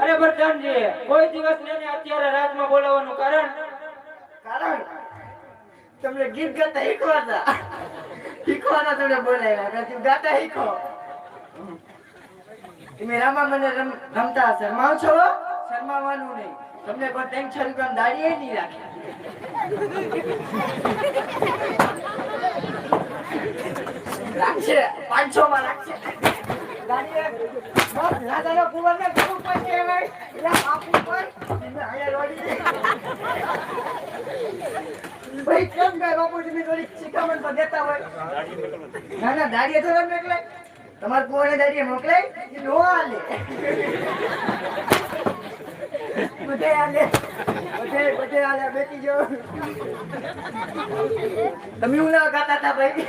અરે પ્રધાનજી, કોઈ દિવસ ને અત્યારે રાતમાં બોલાવવાનું કારણ તમને ગીત ગાતા શીખવાના તમને બોલાવ્યા તું ગાતા શીખો. તમે રામા મને રમતા શરમાવ છો? શરમાવાનું નહીં. તમને કોઈ 300 રૂપિયા દાડીએ નહીં રાખે. રાખશે 500 માં રાખશે. દાડીએ બસ રાજાનો કુંવરને ઘણું પૈસે હવે એટલે આપું પર અહીંયા રોડી ભાઈ કેમ ગાય બાપુ તમે થોડી શિખામણ તો દેતા હોય. ના દાડીએ તો રમ એટલે તમારે કુંવરને દાડીએ મોકલે કે નો આલે બધે આલે બધે આલે બેટી જો તમે હું ના ગાતા હતા ભાઈ